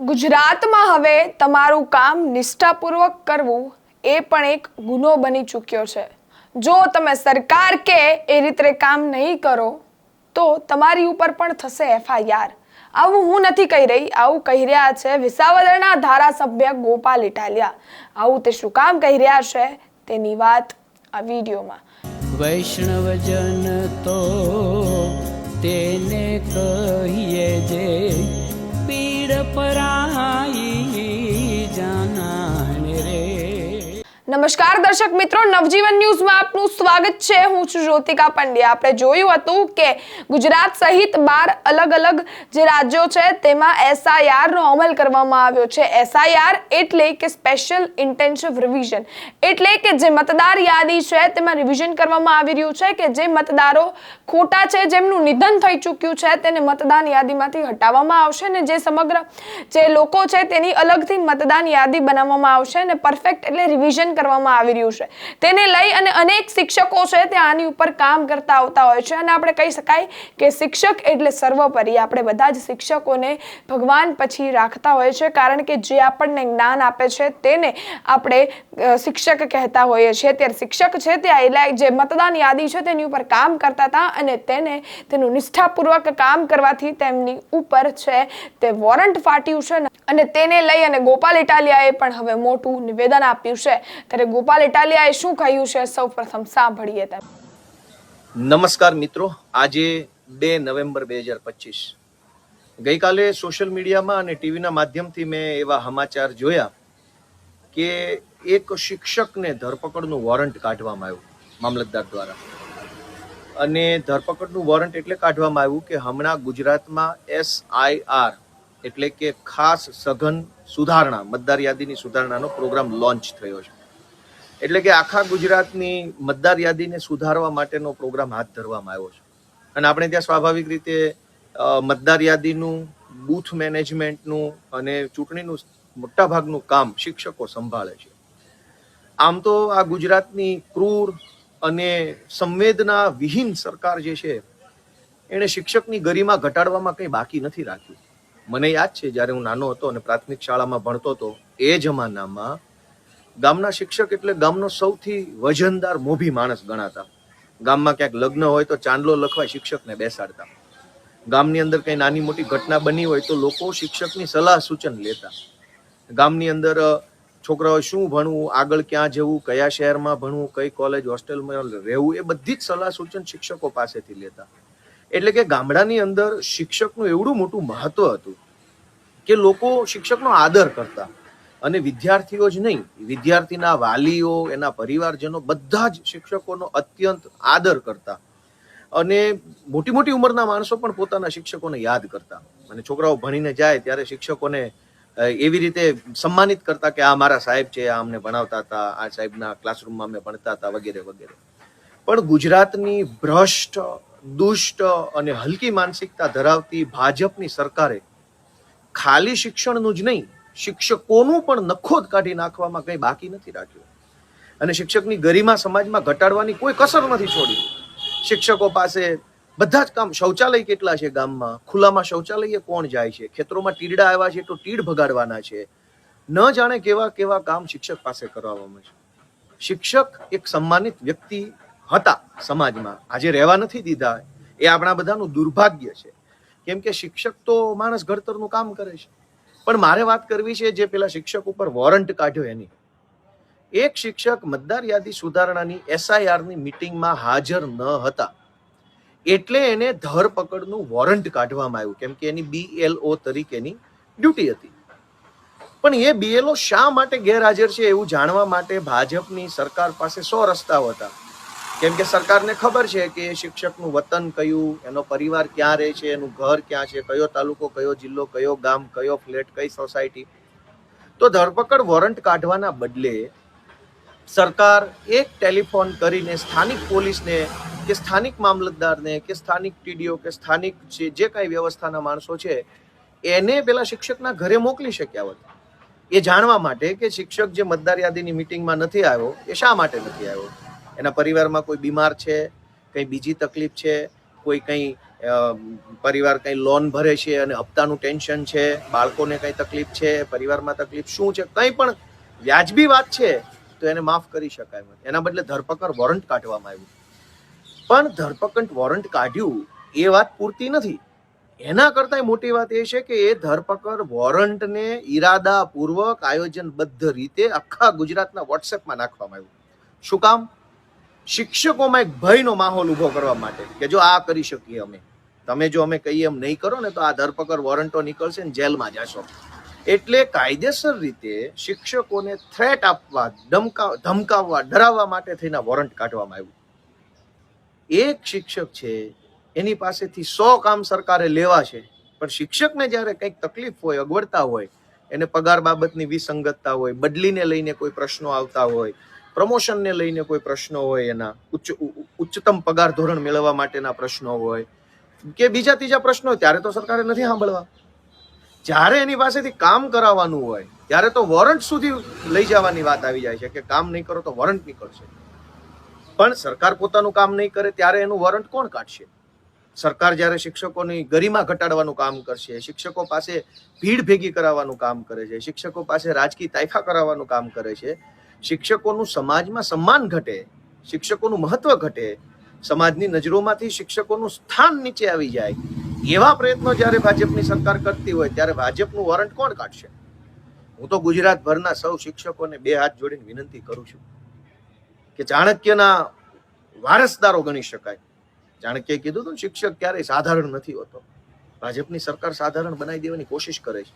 ગુજરાતમાં હવે તમારું કામ નિષ્ઠાપૂર્વક કરવું એ પણ એક ગુનો બની ચૂક્યો છે। જો તમે સરકાર કે એ રીતે કામ નહીં કરો તો તમારી ઉપર પણ થશે FIR। આવું હું નથી કહી રહી, આવું કહી રહ્યા છે વિસાવદરના ધારાસભ્ય ગોપાલ ઇટાલિયા। આવું તે શું કામ કહી રહ્યા છે તેની વાત આ વિડીયોમાં। વૈષ્ણવજન તો તેને કહીએ જે પીડ પરાઈ જાનાને રે। નમસ્કાર દર્શક મિત્રો, નવજીવન ન્યૂઝમાં આપનું સ્વાગત છે। હું છું જ્યોતિકા પંડ્યા। આપણે જોયું હતું કે ગુજરાત સહિત 12 અલગ અલગ જે રાજ્યો છે તેમાં SIR નો અમલ કરવામાં આવ્યો છે। SIR એટલે કે સ્પેશિયલ ઇન્ટેન્સિવ રિવિઝન, એટલે કે જે મતદાર યાદી છે તેમાં રિવિઝન કરવામાં આવી રહ્યું છે કે જે મતદારો ખોટા છે, જેમનું નિધન થઈ ચૂક્યું છે, તેને મતદાન યાદીમાંથી હટાવવામાં આવશે ને જે સમગ્ર જે લોકો છે તેની અલગથી મતદાન યાદી બનાવવામાં આવશે ને પરફેક્ટ એટલે રિવિઝન કરવામાં આવી રહ્યું છે। તેને લઈ અને અનેક શિક્ષકો છે તે આની ઉપર કામ કરતા આવતા હોય છે અને આપણે કહી શકાય કે શિક્ષક એટલે સર્વોપરી। આપણે બધા જ શિક્ષકોને ભગવાન પછી રાખતા હોય છે, કારણ કે જે આપણને જ્ઞાન આપે છે તેને આપણે શિક્ષક કહેતા હોઈએ છીએ। ત્યારે શિક્ષક છે તે જે મતદાન યાદી છે તેની ઉપર કામ કરતા હતા અને તેનું નિષ્ઠાપૂર્વક કામ કરવાથી તેમની ઉપર છે તે વોરંટ ફાટ્યું છે અને તેને લઈ અને ગોપાલ ઇટાલિયાએ પણ હવે મોટું નિવેદન આપ્યું છે। ત્યારે ગોપાલ ઇટાલિયાએ શું કહ્યું છે સૌપ્રથમ સાંભળીએ તેમ। નમસ્કાર મિત્રો, આજે 2 નવેમ્બર 2025 ગઈકાલે સોશિયલ મીડિયામાં અને ટીવીના માધ્યમથી મેં એવા સમાચાર જોયા કે એક શિક્ષકને ધરપકડનું વોરંટ કાઢવામાં આવ્યું મામલતદાર દ્વારા। અને ધરપકડનું વોરંટ એટલે કાઢવામાં આવ્યું કે હમણાં ગુજરાતમાં SIR એટલે કે ખાસ સઘન સુધારણા, મતદાર યાદીની સુધારણાનો પ્રોગ્રામ લોન્ચ થયો છે। એટલે કે આખા ગુજરાતની મતદાર યાદીને સુધારવા માટેનો પ્રોગ્રામ હાથ ધરવામાં આવ્યો છે અને આપણે ત્યાં સ્વાભાવિક રીતે મતદાર યાદીનું, બૂથ મેનેજમેન્ટનું અને ચૂંટણીનું મોટાભાગનું કામ શિક્ષકો સંભાળે છે। આમ તો આ ગુજરાતની ક્રૂર અને સંવેદના વિહીન સરકાર જે છે એણે શિક્ષકની ગરિમા ઘટાડવામાં કંઈ બાકી નથી રાખ્યું। મને યાદ છે જ્યારે હું નાનો હતો અને પ્રાથમિક શાળામાં ભણતો હતો, એ જમાનામાં ગામના શિક્ષક એટલે ગામનો સૌથી વજનદાર મોભી માણસ ગણાતા। ગામમાં ક્યાંક લગ્ન હોય તો ચાંદલો લખવા શિક્ષકને બેસાડતા। ગામની અંદર કઈ નાની મોટી ઘટના બની હોય તો લોકો શિક્ષકની સલાહ સૂચન લેતા। ગામની અંદર છોકરાઓ શું ભણવું, આગળ ક્યાં જવું, કયા શહેરમાં ભણવું, કઈ કોલેજ હોસ્ટેલમાં રહેવું, એ બધી જ સલાહ સૂચન શિક્ષકો પાસેથી લેતા। એટલે કે ગામડાની અંદર શિક્ષકનું એવડું મોટું મહત્વ હતું કે લોકો શિક્ષકનો આદર કરતા અને વિદ્યાર્થીઓ જ નહીં, વિદ્યાર્થીના વાલીઓ, એના પરિવારજનો બધા જ શિક્ષકોનો અત્યંત આદર કરતા અને મોટી મોટી ઉંમરના માણસો પણ પોતાના શિક્ષકોને યાદ કરતા અને છોકરાઓ ભણીને જાય ત્યારે શિક્ષકોને એવી રીતે સન્માનિત કરતા કે આ મારા સાહેબ છે, આ અમને ભણાવતા હતા, આ સાહેબના ક્લાસરૂમમાં અમે ભણતા હતા વગેરે વગેરે। પણ ગુજરાતની ભ્રષ્ટ, દુષ્ટ અને હલકી માનસિકતા ધરાવતી ભાજપની સરકારે ખાલી શિક્ષણનું જ નહીં, શિક્ષકોનું પણ નખોદ કાઢી નાખવામાં કંઈ બાકી નથી રાખ્યું અને શિક્ષકની ગરિમા સમાજમાં ઘટાડવાની કોઈ કસર નથી છોડી। શિક્ષકો પાસે બધા જ કામ, શૌચાલય કેટલા છે ગામમાં, ખુલ્લામાં શૌચાલય કોણ જાય છે, ખેતરોમાં તીડડા આવ્યા છે તો તીડ ભગાડવાના છે, ન જાણે કેવા કેવા કામ શિક્ષક પાસે કરવામાં છે। શિક્ષક એક સન્માનિત વ્યક્તિ હતા સમાજમાં, આજે રહેવા નથી દીધા, એ આપણા બધાનું દુર્ભાગ્ય છે, કેમ કે શિક્ષક તો માણસ ઘડતરનું કામ કરે છે। પણ મારે વાત કરવી છે જે પેલા શિક્ષક ઉપર વોરંટ કાઢ્યો એની। એક શિક્ષક મતદાર યાદી સુધારણાની SIR ની મીટિંગમાં હાજર ન હતા એટલે એને ધરપકડનું વોરંટ કાઢવામાં આવ્યું, કેમ કે એની BLO તરીકેની ડ્યુટી હતી। પણ એ BLO શા માટે ગેરહાજર છે એવું જાણવા માટે ભાજપની સરકાર પાસે 100 રસ્તાઓ હતા, કેમ કે સરકારને ખબર છે કે શિક્ષકનું વતન કયું, એનો પરિવાર ક્યાં રહે છે, એનું ઘર ક્યાં છે, કયો તાલુકો, કયો જિલ્લો, કયો ગામ, કયો ફ્લેટ, કઈ સોસાયટી। તો ધરપકડ વોરંટ કાઢવાના બદલે સરકાર એક ટેલિફોન કરીને સ્થાનિક પોલીસને કે સ્થાનિક મામલતદારને કે સ્થાનિક TDO કે સ્થાનિક જે કાંઈ વ્યવસ્થાના માણસો છે એને પેલા શિક્ષકના ઘરે મોકલી શક્યા હોત, એ જાણવા માટે કે શિક્ષક જે મતદાર યાદીની મીટિંગમાં નથી આવ્યો એ શા માટે નથી આવ્યો, એના પરિવારમાં કોઈ બીમાર છે, કંઈ બીજી તકલીફ છે, કોઈ કંઈ પરિવાર કંઈ લોન ભરે છે અને હપ્તાનું ટેન્શન છે, બાળકોને કંઈ તકલીફ છે, પરિવારમાં તકલીફ શું છે, કંઈ પણ વ્યાજબી વાત છે તો એને માફ કરી શકાય. એના બદલે ધરપકડ વોરંટ કાઢવામાં આવ્યું. પણ ધરપકડ વોરંટ કાઢ્યું એ વાત પૂરતી નથી. એના કરતાં મોટી વાત એ છે કે એ ધરપકડ વોરંટને ઈરાદાપૂર્વક આયોજનબદ્ધ રીતે આખા ગુજરાતના વોટ્સએપમાં નાખવામાં આવ્યું. શું કામ? શિક્ષકોમાં એક ભયનો માહોલ ઉભો કરવા માટે કે જો આ કરી શકીએ અમે, તમે જો અમે કહીએ એમ નહીં કરો ને તો આ ધરપકડ વોરંટો નીકળશે ને જેલમાં જશો. એટલે કાયદેસર રીતે શિક્ષકોને થ્રેટ આપવા, ધમકાવવા, ડરાવવા માટે થઈને વોરંટ કાઢવામાં આવ્યું. એક શિક્ષક છે એની પાસેથી 100 કામ સરકારે લેવા છે, પણ શિક્ષકને જ્યારે કંઈક તકલીફ હોય, અગવડતા હોય, એને પગાર બાબતની વિસંગતતા હોય, બદલીને લઈને કોઈ પ્રશ્નો આવતા હોય, પ્રમોશનને લઈને કોઈ પ્રશ્નો હોય, એના ઉચ્ચતમ પગાર ધોરણ મેળવવા માટેના પ્રશ્નો હોય કે બીજા ત્રીજા પ્રશ્નો હોય, ત્યારે તો સરકારે નથી સાંભળવા. જ્યારે એની પાસેથી કામ કરાવવાનું હોય ત્યારે તો વોરંટ સુધી લઈ જવાની વાત આવી જાય છે કે કામ નહીં કરો તો વોરંટ નીકળશે. પણ સરકાર પોતાનું કામ નહીં કરે ત્યારે એનું વોરંટ કોણ કાઢશે? સરકાર જ્યારે શિક્ષકોની ગરિમા ઘટાડવાનું કામ કરશે, શિક્ષકો પાસે ભીડ ભેગી કરાવવાનું કામ કરે છે, શિક્ષકો પાસે રાજકીય તાઇફા કરાવવાનું કામ કરે છે, શિક્ષકોનું સમાજમાં સન્માન ઘટે, શિક્ષકોનું મહત્વ ઘટે, સમાજની નજરોમાંથી શિક્ષકોનું સ્થાન નીચે આવી જાય, એવા પ્રયત્નો જ્યારે ભાજપની સરકાર કરતી હોય ત્યારે ભાજપનું વોરંટ કોણ કાઢશે? હું તો ગુજરાતભરના સૌ શિક્ષકોને 2 હાથ જોડીને વિનંતી કરું છું કે ચાણક્યના વારસદારો ગણી શકાય. ચાણક્યએ કીધું હતું શિક્ષક ક્યારેય સાધારણ નથી હોતો. ભાજપની સરકાર સાધારણ બનાવી દેવાની કોશિશ કરે છે.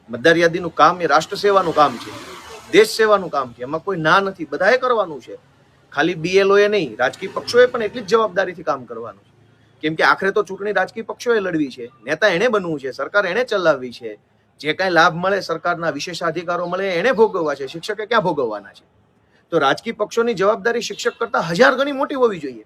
મતદાર યાદીનું કામ એ રાષ્ટ્ર સેવાનું કામ છે, દેશ સેવાનું કામ છે, એમાં કોઈ ના નથી, બધાએ કરવાનું છે. ખાલી BLOએ નહીં, રાજકીય પક્ષોએ પણ એટલી જ જવાબદારીથી કામ કરવાનું છે. કેમ કે આખરે તો ચૂંટણી રાજકીય પક્ષોએ લડવી છે, નેતા એણે બનવું છે, સરકાર એણે ચલાવવી છે, જે કાંઈ લાભ મળે, સરકારના વિશેષાધિકારો મળે એણે ભોગવવા છે, શિક્ષકે ક્યાં ભોગવવાના છે? તો રાજકીય પક્ષોની જવાબદારી શિક્ષક કરતા 1000 ગણી મોટી હોવી જોઈએ.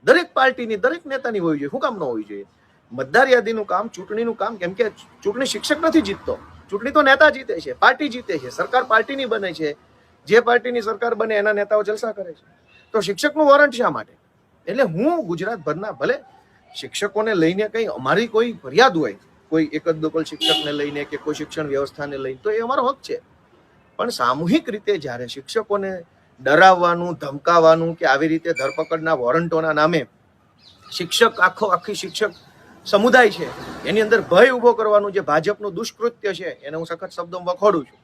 દરેક પાર્ટીની, દરેક નેતાની હોવી જોઈએ. શું કામ ન હોવી જોઈએ? મતદાર યાદીનું કામ, ચૂંટણીનું કામ, કેમ કે ચૂંટણી શિક્ષક નથી જીતતો, ચૂંટણી તો નેતા જીતે છે, પાર્ટી જીતે છે, સરકાર પાર્ટીની બને છે, જે પાર્ટીની સરકાર બને એના નેતાઓ જલસા કરે છે. તો શિક્ષકનું વોરંટ શા માટે? એટલે હું ગુજરાતભરના ભલે શિક્ષકોને લઈને કંઈ અમારી કોઈ ફરિયાદ હોય, કોઈ એકલ શિક્ષકને લઈને કે કોઈ શિક્ષણ વ્યવસ્થાને લઈને, તો એ અમારો હક છે. પણ સામૂહિક રીતે જ્યારે શિક્ષકોને ડરાવવાનું, ધમકાવવાનું કે આવી રીતે ધરપકડના વોરંટોના નામે આખી શિક્ષક સમુદાય છે એની અંદર ભય ઉભો કરવાનું જે ભાજપનું દુષ્કૃત્ય છે એને હું સખત શબ્દોમાં વખોડું છું.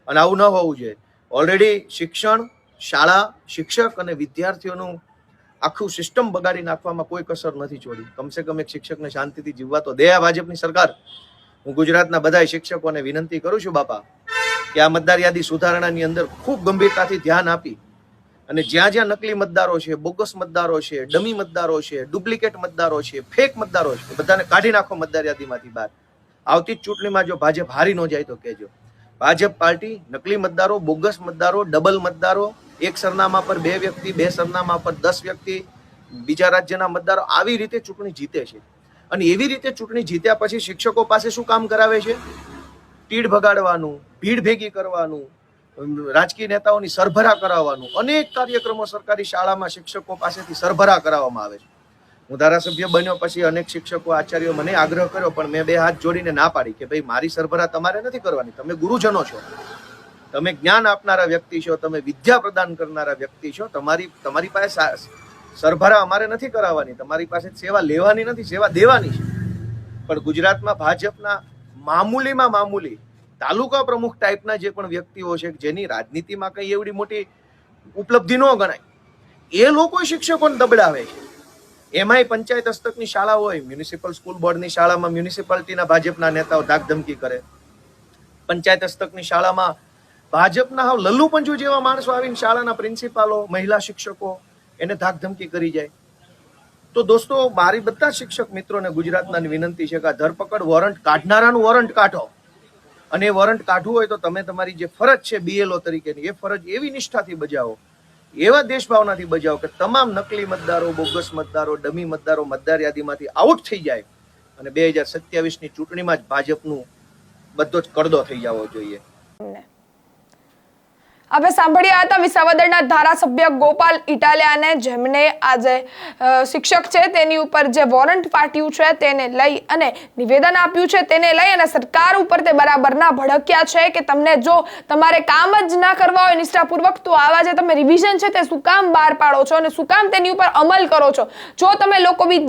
અને આવું ન હોવું જોઈએ. ઓલરેડી શિક્ષણ, શાળા, શિક્ષક અને વિદ્યાર્થીઓનું આખું સિસ્ટમ બગાડી નાખવામાં કોઈ કસર નથી છોડી. કમસે કમ એક શિક્ષકને શાંતિથી જીવવા તો દે આ ભાજપની સરકાર. હું ગુજરાતના બધા શિક્ષકોને વિનંતી કરું છું બાપા કે આ મતદાર યાદી સુધારણાની અંદર ખૂબ ગંભીરતાથી ધ્યાન આપી અને જ્યાં જ્યાં નકલી મતદારો છે, બોગસ મતદારો છે, ડમી મતદારો છે, ડુપ્લિકેટ મતદારો છે, ફેક મતદારો છે, બધાને કાઢી નાખો મતદાર યાદીમાંથી બહાર. આવતી જ ચૂંટણીમાં જો ભાજપ હારી ન જાય તો કહેજો. ભાજપ પાર્ટી નકલી મતદારો, બોગસ મતદારો, ડબલ મતદારો, એક સરનામા પર 2 વ્યક્તિ, 2 સરનામા પર 10 વ્યક્તિ, બીજા રાજ્યના મતદારો, આવી રીતે ચૂંટણી જીતે છે. અને એવી રીતે ચૂંટણી જીત્યા પછી શિક્ષકો પાસે શું કામ કરાવે છે? તીડ ભગાડવાનું, ભીડ ભેગી કરવાનું, રાજકીય નેતાઓની સરભરા કરાવવાનું, અનેક કાર્યક્રમો સરકારી શાળામાં શિક્ષકો પાસેથી સરભરા કરાવવામાં આવે છે. હું ધારાસભ્ય બન્યો પછી અનેક શિક્ષકો, આચાર્યો મને આગ્રહ કર્યો, પણ મેં 2 હાથ જોડીને ના પાડી કે ભાઈ મારી સરભરા તમારે નથી કરવાની. તમે ગુરુજનો છો, તમે જ્ઞાન આપનારા વ્યક્તિ છો, તમે વિદ્યા પ્રદાન કરનારા વ્યક્તિ છો, તમારી પાસે સરભરા અમારે નથી કરાવવાની, તમારી પાસે સેવા લેવાની નથી, સેવા દેવાની છે. પણ ગુજરાતમાં ભાજપના મામૂલીમાં મામૂલી તાલુકા પ્રમુખ ટાઈપના જે પણ વ્યક્તિઓ છે જેની રાજનીતિમાં કઈ એવડી મોટી ઉપલબ્ધિ ન ગણાય, એ લોકો શિક્ષકોને દબડાવે છે. એમાંય પંચાયત હસ્તકની શાળા હોય, મ્યુનિસિપલ સ્કૂલ બોર્ડની શાળામાં મ્યુનિસિપાલિટીના ભાજપના નેતાઓ ધાકધમકી કરે, પંચાયત હસ્તકની શાળામાં ભાજપના લલ્લુ પંજુ જેવા માણસો આવીને શાળાના પ્રિન્સિપાલો, મહિલા શિક્ષકો એને ધાકધમકી કરી જાય. તો દોસ્તો, મારી બધા શિક્ષક મિત્રોને ગુજરાતના વિનંતી છે કે આ ધરપકડ વોરંટ કાઢનારાનું વોરંટ કાઢો. અને એ વોરંટ કાઢવું હોય તો તમે તમારી જે ફરજ છે BLO તરીકેની, એ ફરજ એવી નિષ્ઠાથી બજાવો, એવા દેશભાવનાથી બજાવો કે તમામ નકલી મતદારો, બોગસ મતદારો, ડમી મતદારો મતદાર યાદીમાંથી આઉટ થઈ જાય અને 2027ની ચૂંટણીમાં જ ભાજપનું બધો જ કરદો થઈ જવો જોઈએ. હવે સાંભળ્યા હતા વિસાવદરના ધારાસભ્ય ગોપાલ ઇટાલિયાને, જેમને આજે શિક્ષક છે તેની ઉપર જે વોરંટ ફાટ્યું છે તેને લઈ અને નિવેદન આપ્યું છે, તેને લઈ અને સરકાર ઉપર તે બરાબરના ભડક્યા છે કે તમને જો તમારે કામ જ ના કરવા હોય નિષ્ઠાપૂર્વક, તો આવા જે તમે રિવિઝન છે તે શું કામ બહાર પાડો છો અને શું કામ તેની ઉપર અમલ કરો છો? જો તમે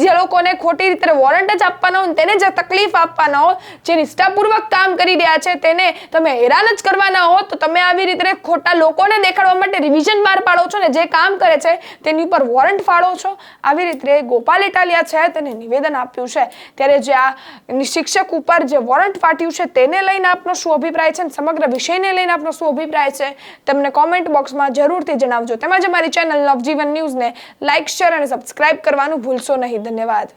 જે લોકોને ખોટી રીતે વોરંટ જ આપવાના હોય, તેને જે તકલીફ આપવાના હોય, જે નિષ્ઠાપૂર્વક કામ કરી રહ્યા છે તેને તમે હેરાન જ કરવાના હો, તો તમે આવી રીતે ખોટા લોકોને દેખાડવા માટે રિવિઝન બહાર પાડો છો ને જે કામ કરે છે તેની ઉપર વોરંટ ફાળો છો. આવી રીતે ગોપાલ ઇટાલિયા છે તેને નિવેદન આપ્યું છે. ત્યારે જે આ શિક્ષક ઉપર જે વોરંટ ફાટ્યું છે તેને લઈને આપનો શું અભિપ્રાય છે, સમગ્ર વિષયને લઈને આપનો શું અભિપ્રાય છે, તમને કોમેન્ટ બોક્સમાં જરૂરથી જણાવજો. તેમજ અમારી ચેનલ નવજીવન ન્યૂઝને લાઇક, શેર અને સબસ્ક્રાઇબ કરવાનું ભૂલશો નહીં. ધન્યવાદ.